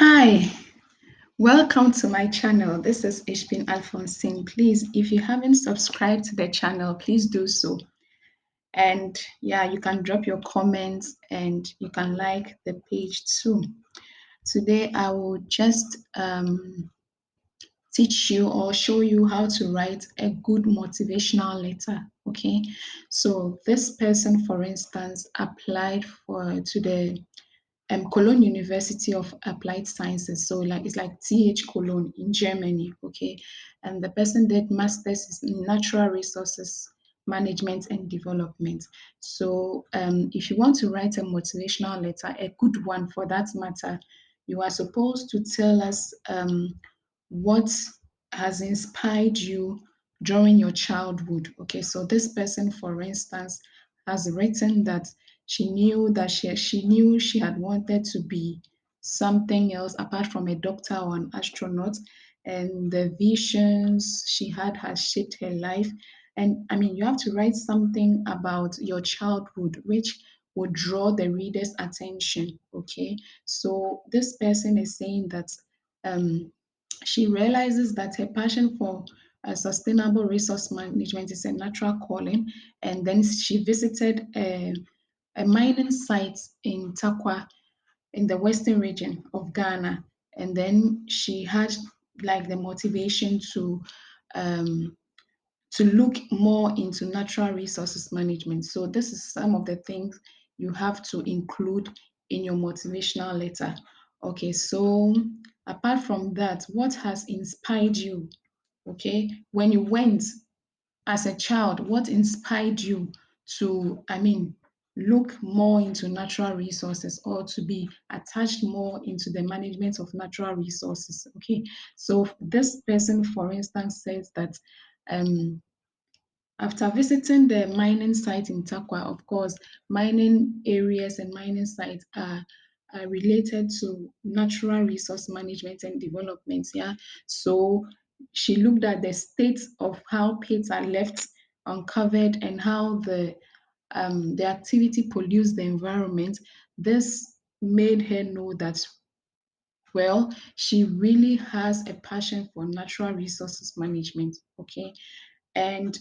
Hi, welcome to my channel. This is Ishbin Alphonsine. Please, if you haven't subscribed to the channel, please do so. And yeah, you can drop your comments and you can like the page too. Today, I will just teach you or show you how to write a good motivational letter. Okay, so this person, for instance, applied for to the Cologne University of Applied Sciences. So like it's like TH Cologne in Germany, okay? And the person did masters in natural resources management and development. So if you want to write a motivational letter, a good one for that matter, you are supposed to tell us what has inspired you during your childhood. Okay, so this person, for instance, has written that she knew she had wanted to be something else apart from a doctor or an astronaut, and the visions she had has shaped her life. And I mean, you have to write something about your childhood, which would draw the reader's attention. Okay, so this person is saying that um, she realizes that her passion for sustainable resource management is a natural calling, and then she visited a mining site in Takwa in the western region of Ghana, and then she had like the motivation um, to look more into natural resources management. So this is some of the things you have to include in your motivational letter. Okay, so apart from that, what has inspired you? Okay, when you went as a child, what inspired you to, I mean, look more into natural resources or to be attached more into the management of natural resources? Okay, so this person, for instance, says that um, after visiting the mining site in Takwa, of course, mining areas and mining sites are related to natural resource management and development. Yeah. So she looked at the state of how pits are left uncovered and how the activity pollutes the environment. This made her know that, well, she really has a passion for natural resources management. Okay. And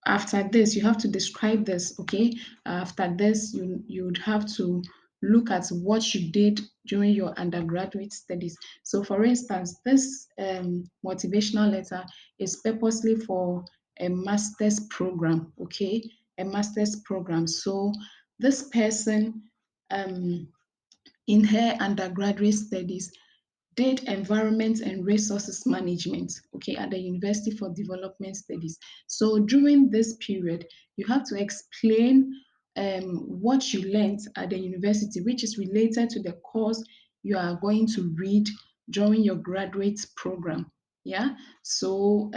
after this, you have to describe this. Okay, after this, you would have to look at what you did during your undergraduate studies. So for instance, this motivational letter is purposely for a master's program. Okay, a master's program. So this person, um, in her undergraduate studies, did environment and resources management, okay, at the University for Development Studies. So during this period, you have to explain what you learned at the university, which is related to the course you are going to read during your graduate program. Yeah, so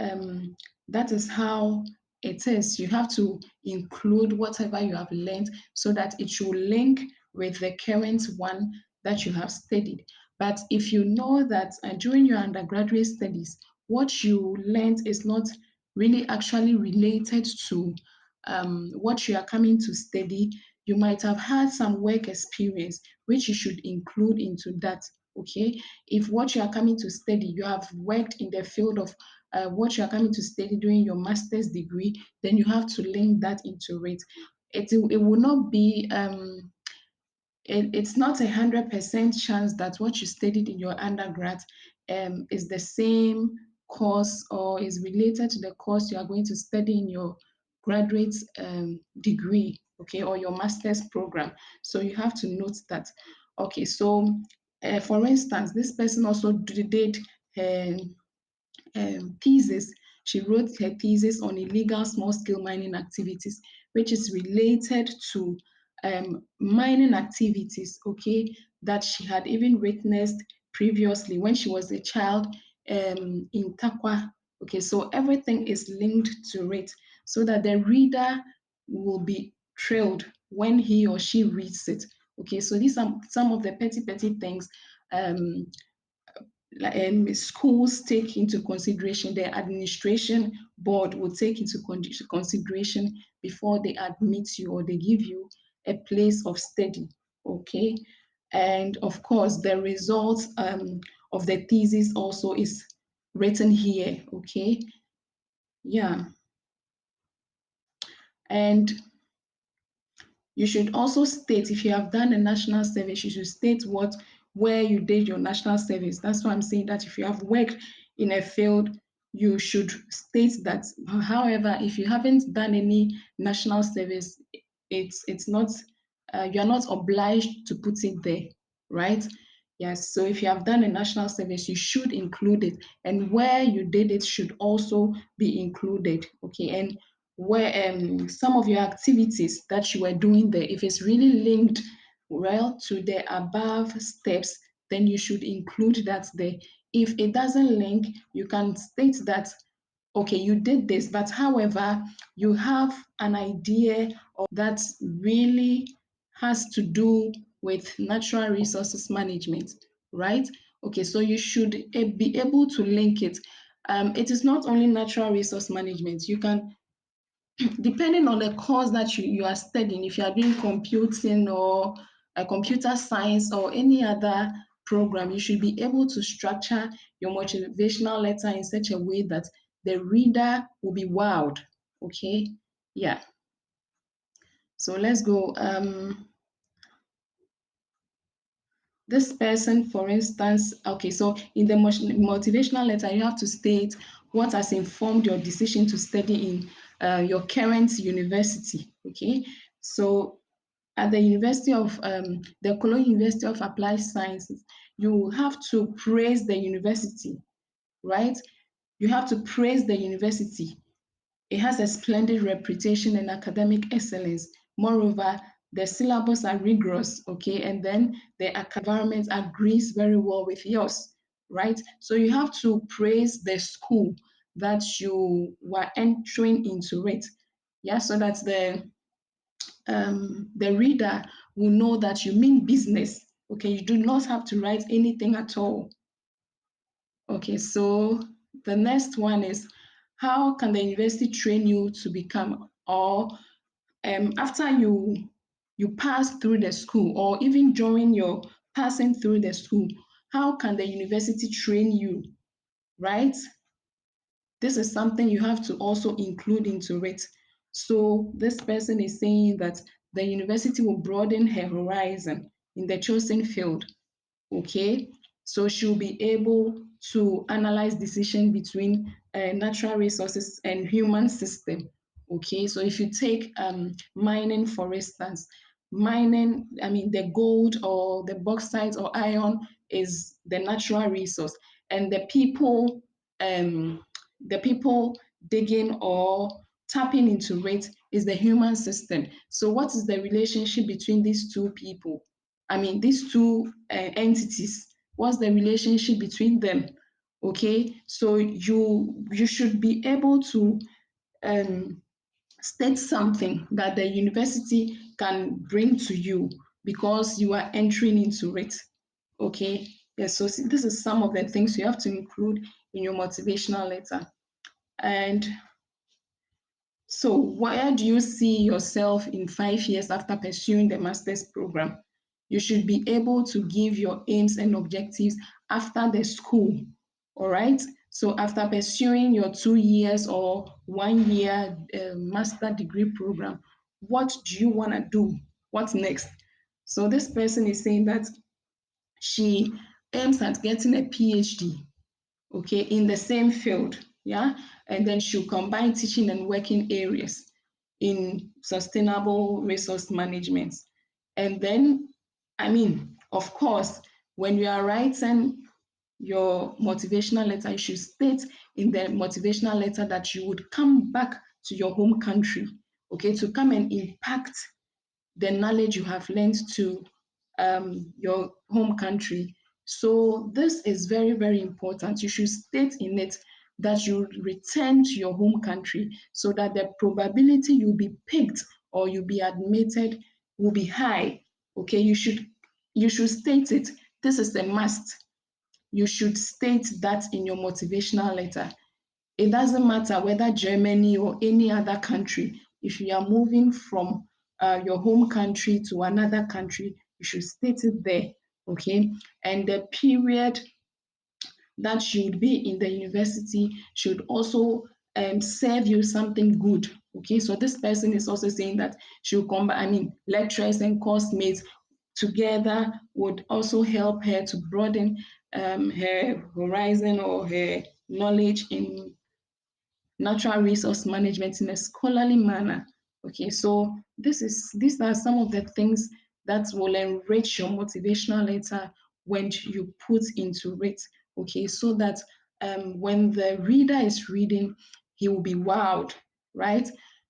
that is how it is. You have to include whatever you have learned so that it should link with the current one that you have studied. But if you know that during your undergraduate studies, what you learned is not really actually related to what you are coming to study, you might have had some work experience, which you should include into that. Okay, if what you are coming to study, you have worked in the field of what you are coming to study during your master's degree, then you have to link that into it. It will not be it's not 100% chance that what you studied in your undergrad is the same course or is related to the course you are going to study in your graduate degree, okay, or your master's program. So you have to note that. Okay, so for instance, this person also did um, thesis. She wrote her thesis on illegal small scale mining activities, which is related to mining activities, okay, that she had even witnessed previously when she was a child in Takwa. Okay, so everything is linked to it so that the reader will be thrilled when he or she reads it. Okay, so these are some of the petty things um, schools take into consideration, the administration board will take into consideration before they admit you or they give you a place of study. Okay. And of course, the results of the thesis also is written here. Okay, yeah. And you should also state, if you have done a national service, you should state where you did your national service. That's why I'm saying that if you have worked in a field, you should state that. However, if you haven't done any national service, it's not you're not obliged to put it there, right? Yes. So if you have done a national service, you should include it, and where you did it should also be included. Okay, and where some of your activities that you were doing there, if it's really linked well to the above steps, then you should include that there. If it doesn't link, you can state that, okay, you did this, but however, you have an idea that really has to do with natural resources management, right? Okay, so you should be able to link it. It is not only natural resource management. You can, depending on the course that you are studying, if you are doing computing or a computer science or any other program, you should be able to structure your motivational letter in such a way that the reader will be wowed. Okay, yeah. So let's go. This person, for instance, okay, so in the motivational letter, you have to state what has informed your decision to study in your current university. Okay, so at the University of the Cologne University of Applied Sciences, you have to praise the university, right? You have to praise the university. It has a splendid reputation and academic excellence. Moreover, the syllabus are rigorous, okay, and then the environment agrees very well with yours, right? So you have to praise the school that you were entering into it, yeah, so that the reader will know that you mean business. Okay, you do not have to write anything at all. Okay, so the next one is, how can the university train you to become, or after you pass through the school, or even during your passing through the school, how can the university train you, right? This is something you have to also include into it. So this person is saying that the university will broaden her horizon in the chosen field. Okay, so she'll be able to analyze decision between natural resources and human system. Okay, so if you take mining, for instance, mining, I mean, the gold or the bauxite or iron is the natural resource, and the people digging or tapping into it is the human system. So what is the relationship between these two people? I mean, these two entities, what's the relationship between them? Okay, so you should be able to um, state something that the university can bring to you because you are entering into it. Okay, yes. So this is some of the things you have to include in your motivational letter. And so, where do you see yourself in 5 years after pursuing the master's program? You should be able to give your aims and objectives after the school. All right. So, after pursuing your 2 years or 1 year master degree program, what do you want to do? What's next? So, this person is saying that she aims at getting a PhD, okay, in the same field, yeah, and then she'll combine teaching and working areas in sustainable resource management. And then, I mean, of course, when you are writing your motivational letter, you should state in the motivational letter that you would come back to your home country, okay, to come and impact the knowledge you have learned to your home country. So this is very, very important. You should state in it that you return to your home country so that the probability you'll be picked or you'll be admitted will be high. Okay, you should state it. This is a must. You should state that in your motivational letter. It doesn't matter whether Germany or any other country. If you are moving from your home country to another country, you should state it there. okay? And the period that should be in the university should also serve you something good. Okay, so this person is also saying that she'll come back, I mean, lecturers and course mates together would also help her to broaden her horizon or her knowledge in natural resource management in a scholarly manner. Okay, so these are some of the things that will enrich your motivational letter when you put into it. Okay, so that when the reader is reading, he will be wowed, right?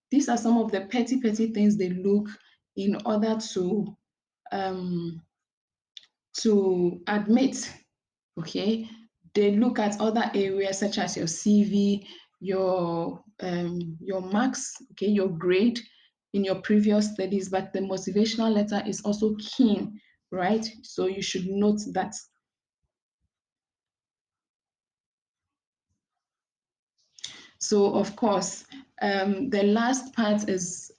These are some of the petty things they look in order um, to admit. Okay, they look at other areas such as your CV, your marks, okay, your grade in your previous studies, but the motivational letter is also keen, right? So you should note that. So, of course, the last part is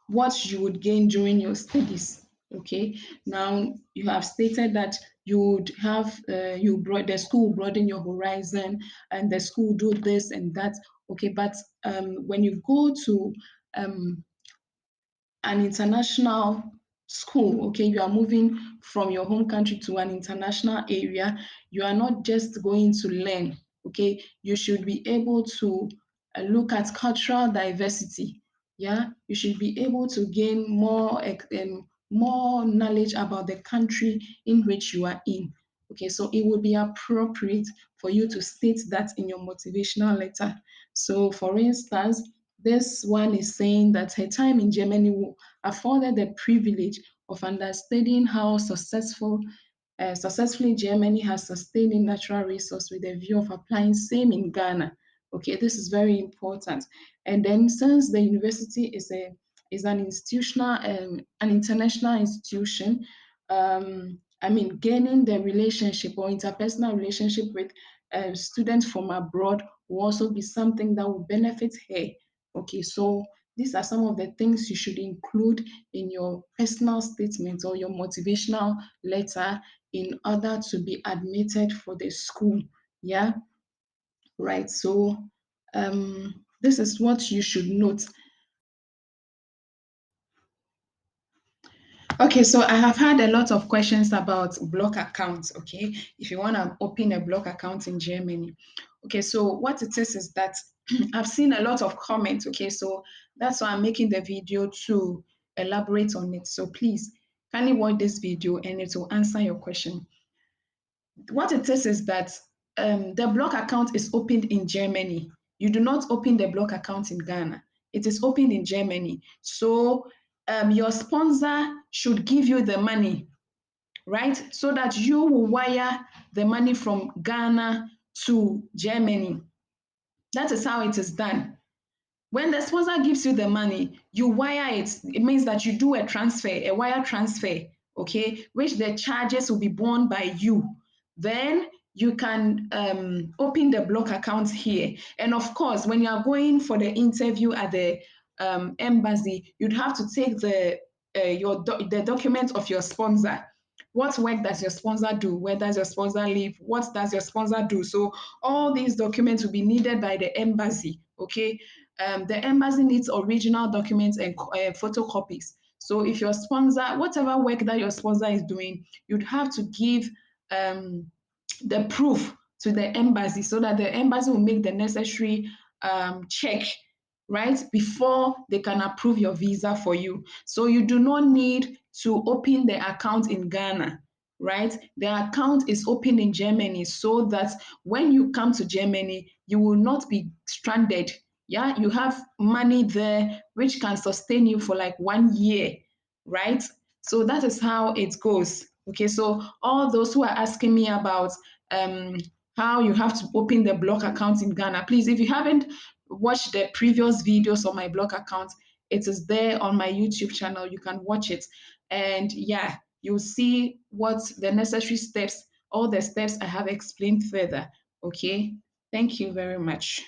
what you would gain during your studies. Okay, now you have stated that you would have you brought the school broaden your horizon, and the school do this and that. Okay, but when you go to um, an international school, okay, you are moving from your home country to an international area, you are not just going to learn, okay, you should be able to look at cultural diversity. Yeah, you should be able to gain more knowledge about the country in which you are in. Okay, so it would be appropriate for you to state that in your motivational letter. So, for instance, this one is saying that her time in Germany afforded the privilege of understanding how successfully Germany has sustained in natural resource with a view of applying same in Ghana. Okay, this is very important. And then since the university is an institutional an international institution, I mean, gaining the relationship or interpersonal relationship with students from abroad will also be something that will benefit her. Okay, so these are some of the things you should include in your personal statement or your motivational letter in order to be admitted for the school. Yeah, right. So this is what you should note. Okay, so I have had a lot of questions about block accounts. Okay, if you want to open a block account in Germany. Okay, so what it is that I've seen a lot of comments. Okay, so that's why I'm making the video to elaborate on it. So please kindly watch this video and it will answer your question. What it is that the block account is opened in Germany. You do not open the block account in Ghana. It is opened in Germany. So your sponsor should give you the money, right? So that you will wire the money from Ghana to Germany. That is how it is done. When the sponsor gives you the money, you wire it. It means that you do a transfer, a wire transfer, okay, which the charges will be borne by you. Then you can open the block account here. And of course, when you are going for the interview at the embassy, you'd have to take the document of your sponsor. What work does your sponsor do? Where does your sponsor live? What does your sponsor do? So all these documents will be needed by the embassy, okay? The embassy needs original documents and photocopies. So if your sponsor, whatever work that your sponsor is doing, you'd have to give um, the proof to the embassy so that the embassy will make the necessary check, right, before they can approve your visa for you. So you do not need to open the account in Ghana, right? The account is open in Germany so that when you come to Germany, you will not be stranded. Yeah, you have money there which can sustain you for like 1 year, right? So that is how it goes. Okay, so all those who are asking me about um, how you have to open the block account in Ghana, please, if you haven't watched the previous videos on my block account, it is there on my YouTube channel. You can watch it. And yeah, you'll see what the necessary steps, all the steps I have explained further. Okay, thank you very much.